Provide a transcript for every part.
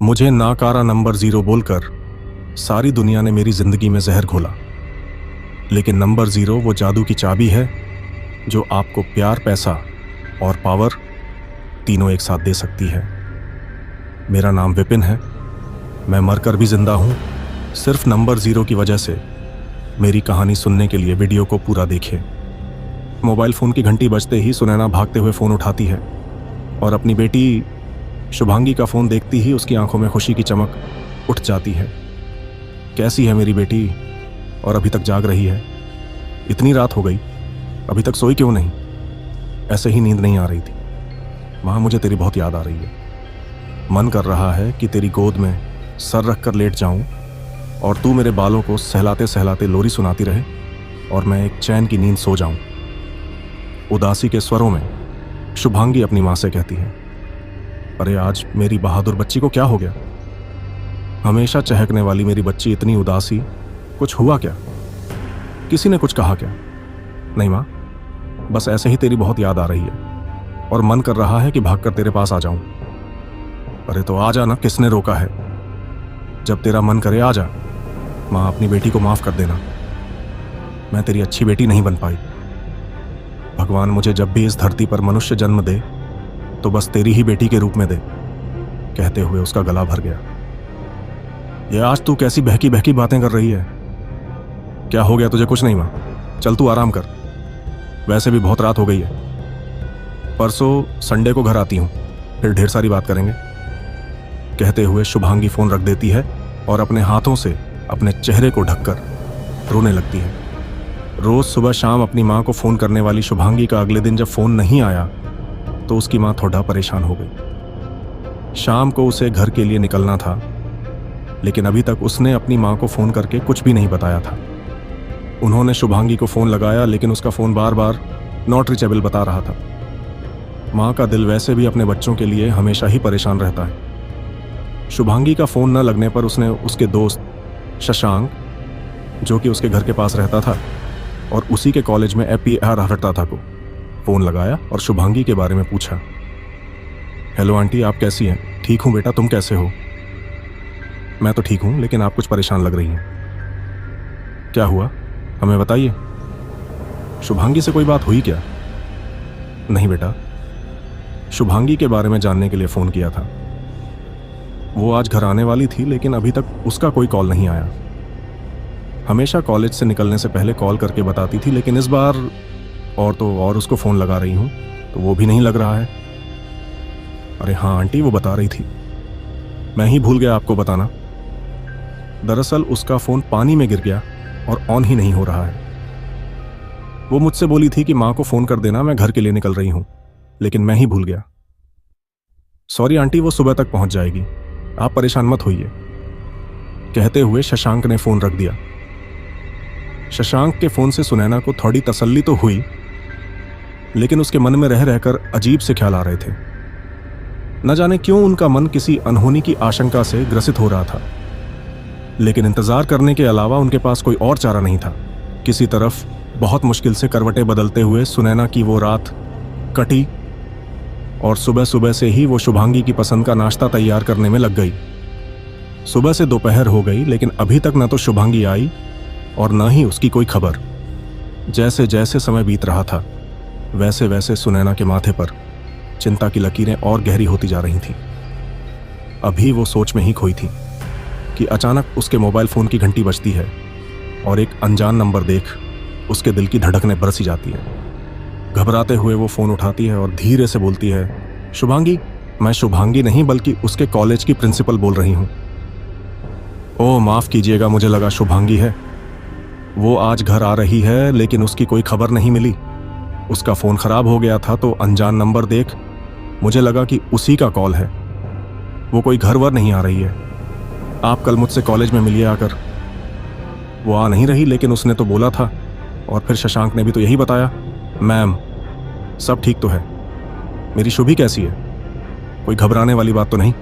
मुझे नाकारा नंबर 0 बोलकर सारी दुनिया ने मेरी जिंदगी में जहर घोला। लेकिन नंबर 0 वो जादू की चाबी है जो आपको प्यार, पैसा और पावर तीनों एक साथ दे सकती है। मेरा नाम विपिन है। मैं मरकर भी जिंदा हूं सिर्फ नंबर 0 की वजह से। मेरी कहानी सुनने के लिए वीडियो को पूरा देखें। मोबाइल फोन की घंटी बजते ही सुनैना भागते हुए फोन उठाती है और अपनी बेटी शुभांगी का फोन देखती ही उसकी आंखों में खुशी की चमक उठ जाती है। कैसी है मेरी बेटी और अभी तक जाग रही है? इतनी रात हो गई, अभी तक सोई क्यों नहीं? ऐसे ही नींद नहीं आ रही थी। माँ, मुझे तेरी बहुत याद आ रही है। मन कर रहा है कि तेरी गोद में सर रख कर लेट जाऊं और तू मेरे बालों को सहलाते सहलाते लोरी सुनाती रहे और मैं एक चैन की नींद सो जाऊं। उदासी के स्वरों में शुभांगी अपनी माँ से कहती है, अरे आज मेरी बहादुर बच्ची को क्या हो गया? हमेशा चहकने वाली मेरी बच्ची इतनी उदासी, कुछ हुआ क्या? किसी ने कुछ कहा क्या? नहीं माँ, बस ऐसे ही तेरी बहुत याद आ रही है और मन कर रहा है कि भागकर तेरे पास आ जाऊं। अरे तो आ जा ना, किसने रोका है? जब तेरा मन करे आ जा। माँ, अपनी बेटी को माफ कर देना। मैं तेरी अच्छी बेटी नहीं बन पाई। भगवान मुझे जब भी इस धरती पर मनुष्य जन्म दे तो बस तेरी ही बेटी के रूप में दे। कहते हुए उसका गला भर गया। ये आज तू कैसी बहकी बहकी बातें कर रही है? क्या हो गया तुझे? कुछ नहीं माँ, चल तू आराम कर। वैसे भी बहुत रात हो गई है। परसों संडे को घर आती हूँ, फिर ढेर सारी बात करेंगे। कहते हुए शुभांगी फोन रख देती है और अपने हाथों से अपने चेहरे को ढककर रोने लगती है। रोज सुबह शाम अपनी माँ को फोन करने वाली शुभांगी का अगले दिन जब फोन नहीं आया तो उसकी माँ थोड़ा परेशान हो गई। शाम को उसे घर के लिए निकलना था, लेकिन अभी तक उसने अपनी माँ को फोन करके कुछ भी नहीं बताया था। उन्होंने शुभांगी को फोन लगाया, लेकिन उसका phone bar bar not reachable बता रहा था। माँ का दिल वैसे भी अपने बच्चों के लिए हमेशा ही परेशान रहता है। शुभांगी का फोन न लगने पर उसने उसके दोस्त शशांक, जो कि उसके घर के पास रहता था और उसी के कॉलेज में APR हटता था, को फोन लगाया और शुभांगी के बारे में पूछा। हेलो आंटी, आप कैसी हैं? ठीक हूं बेटा, तुम कैसे हो? मैं तो ठीक हूं, लेकिन आप कुछ परेशान लग रही हैं। क्या हुआ, हमें बताइए। शुभांगी से कोई बात हुई क्या? नहीं बेटा, शुभांगी के बारे में जानने के लिए फोन किया था। वो आज घर आने वाली थी, लेकिन अभी तक उसका कोई कॉल नहीं आया। हमेशा कॉलेज से निकलने से पहले कॉल करके बताती थी, लेकिन इस बार और उसको फ़ोन लगा रही हूँ तो वो भी नहीं लग रहा है। अरे हाँ आंटी, वो बता रही थी, मैं ही भूल गया आपको बताना। दरअसल उसका फ़ोन पानी में गिर गया और ऑन ही नहीं हो रहा है। वो मुझसे बोली थी कि माँ को फ़ोन कर देना, मैं घर के लिए निकल रही हूँ, लेकिन मैं ही भूल गया। सॉरी आंटी, वो सुबह तक पहुँच जाएगी, आप परेशान मत होइए। कहते हुए शशांक ने फ़ोन रख दिया। शशांक के फ़ोन से सुनैना को थोड़ी तसल्ली तो हुई, लेकिन उसके मन में रह रहकर अजीब से ख्याल आ रहे थे। न जाने क्यों उनका मन किसी अनहोनी की आशंका से ग्रसित हो रहा था, लेकिन इंतजार करने के अलावा उनके पास कोई और चारा नहीं था। किसी तरफ बहुत मुश्किल से करवटें बदलते हुए सुनैना की वो रात कटी और सुबह सुबह से ही वो शुभांगी की पसंद का नाश्ता तैयार करने में लग गई। सुबह से दोपहर हो गई, लेकिन अभी तक न तो शुभांगी आई और न ही उसकी कोई खबर। जैसे जैसे समय बीत रहा था, वैसे वैसे सुनैना के माथे पर चिंता की लकीरें और गहरी होती जा रही थीं। अभी वो सोच में ही खोई थी कि अचानक उसके मोबाइल फ़ोन की घंटी बजती है और एक अनजान नंबर देख उसके दिल की धड़कनें बरसी जाती है। घबराते हुए वो फ़ोन उठाती है और धीरे से बोलती है, शुभांगी। मैं शुभांगी नहीं, बल्कि उसके कॉलेज की प्रिंसिपल बोल रही हूँ। ओह माफ़ कीजिएगा, मुझे लगा शुभांगी है। वो आज घर आ रही है, लेकिन उसकी कोई खबर नहीं मिली। उसका फ़ोन ख़राब हो गया था तो अनजान नंबर देख मुझे लगा कि उसी का कॉल है। वो कोई घर वर नहीं आ रही है। आप कल मुझसे कॉलेज में मिलिए आकर। वो आ नहीं रही, लेकिन उसने तो बोला था, और फिर शशांक ने भी तो यही बताया। मैम, सब ठीक तो है। मेरी शुभी कैसी है? कोई घबराने वाली बात तो नहीं?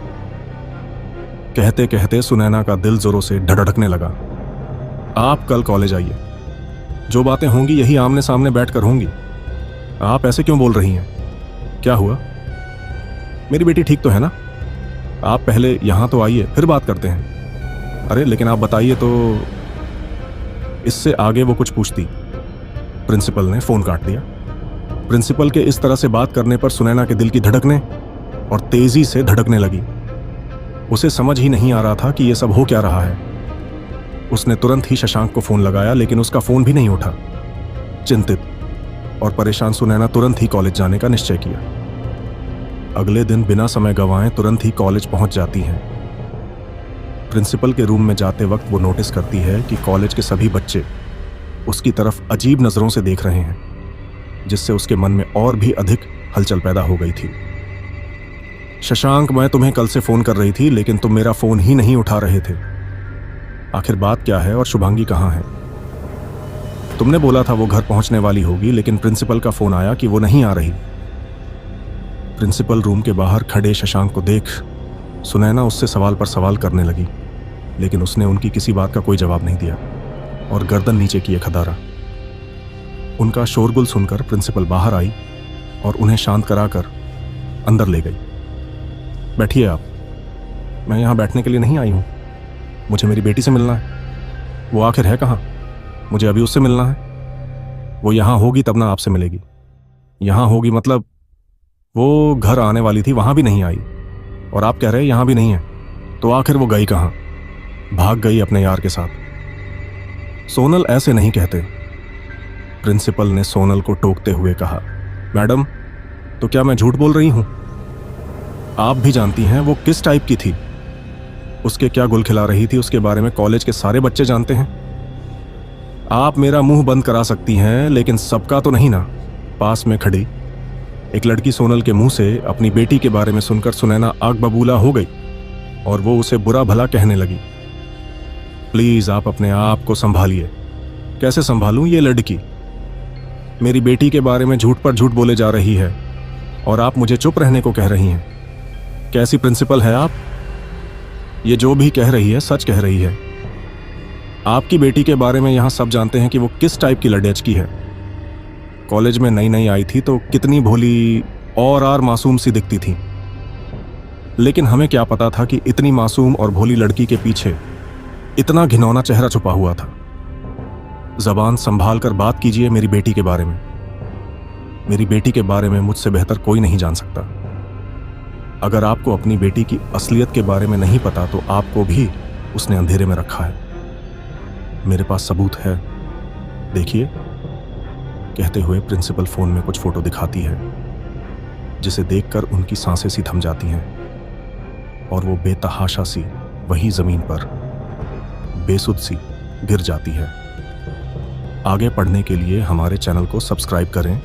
कहते कहते सुनैना का दिल जोरों से धड़कने लगा। आप कल कॉलेज आइए, जो बातें होंगी यही आमने सामने बैठकर होंगी। आप ऐसे क्यों बोल रही हैं? क्या हुआ? मेरी बेटी ठीक तो है ना? आप पहले यहाँ तो आइए, फिर बात करते हैं। अरे लेकिन आप बताइए तो। इससे आगे वो कुछ पूछती, प्रिंसिपल ने फोन काट दिया। प्रिंसिपल के इस तरह से बात करने पर सुनैना के दिल की धड़कनें और तेजी से धड़कने लगी। उसे समझ ही नहीं आ रहा था कि यह सब हो क्या रहा है। उसने तुरंत ही शशांक को फोन लगाया, लेकिन उसका फोन भी नहीं उठा। चिंतित और परेशान सुनैना तुरंत ही कॉलेज जाने का निश्चय किया। अगले दिन बिना समय गंवाए तुरंत ही कॉलेज पहुंच जाती हैं। प्रिंसिपल के रूम में जाते वक्त वो नोटिस करती है कि कॉलेज के सभी बच्चे उसकी तरफ अजीब नजरों से देख रहे हैं, जिससे उसके मन में और भी अधिक हलचल पैदा हो गई थी। शशांक, मैं तुम्हें कल से फोन कर रही थी, लेकिन तुम मेरा फोन ही नहीं उठा रहे थे। आखिर बात क्या है और शुभांगी कहाँ है? तुमने बोला था वो घर पहुंचने वाली होगी, लेकिन प्रिंसिपल का फोन आया कि वो नहीं आ रही। प्रिंसिपल रूम के बाहर खड़े शशांक को देख सुनैना उससे सवाल पर सवाल करने लगी, लेकिन उसने उनकी किसी बात का कोई जवाब नहीं दिया और गर्दन नीचे किए खड़ा रहा। उनका शोरगुल सुनकर प्रिंसिपल बाहर आई और उन्हें शांत कराकर अंदर ले गई। बैठिए आप, मैं यहाँ बैठने के लिए नहीं आई हूँ। मुझे मेरी बेटी से मिलना है। वो आखिर है कहाँ? मुझे अभी उससे मिलना है। वो यहाँ होगी तब ना आपसे मिलेगी। यहाँ होगी मतलब वो घर आने वाली थी, वहाँ भी नहीं आई, और आप कह रहे हैं यहाँ भी नहीं है। तो आखिर वो गई कहाँ? भाग गई अपने यार के साथ। सोनल ऐसे नहीं कहते, प्रिंसिपल ने सोनल को टोकते हुए कहा। मैडम, तो क्या मैं झूठ बोल रही हूं? आप भी जानती हैं वो किस टाइप की थी, उसके क्या गुल खिला रही थी, उसके बारे में कॉलेज के सारे बच्चे जानते हैं। आप मेरा मुंह बंद करा सकती हैं, लेकिन सबका तो नहीं ना। पास में खड़ी एक लड़की सोनल के मुंह से अपनी बेटी के बारे में सुनकर सुनैना आग बबूला हो गई और वो उसे बुरा भला कहने लगी। प्लीज आप अपने आप को संभालिए। कैसे संभालूं? ये लड़की मेरी बेटी के बारे में झूठ पर झूठ बोले जा रही है और आप मुझे चुप रहने को कह रही हैं। कैसी प्रिंसिपल है आप? ये जो भी कह रही है सच कह रही है। आपकी बेटी के बारे में यहां सब जानते हैं कि वो किस टाइप की लड़ेच की है। कॉलेज में नई नई आई थी तो कितनी भोली और मासूम सी दिखती थी, लेकिन हमें क्या पता था कि इतनी मासूम और भोली लड़की के पीछे इतना घिनौना चेहरा छुपा हुआ था। जबान संभाल कर बात कीजिए मेरी बेटी के बारे में। मेरी बेटी के बारे में मुझसे बेहतर कोई नहीं जान सकता। अगर आपको अपनी बेटी की असलियत के बारे में नहीं पता तो आपको भी उसने अंधेरे में रखा है। मेरे पास सबूत है, देखिए। कहते हुए प्रिंसिपल फोन में कुछ फोटो दिखाती है, जिसे देखकर उनकी सांसें सी थम जाती हैं और वो बेतहाशा सी वही जमीन पर बेसुध सी गिर जाती है। आगे पढ़ने के लिए हमारे चैनल को सब्सक्राइब करें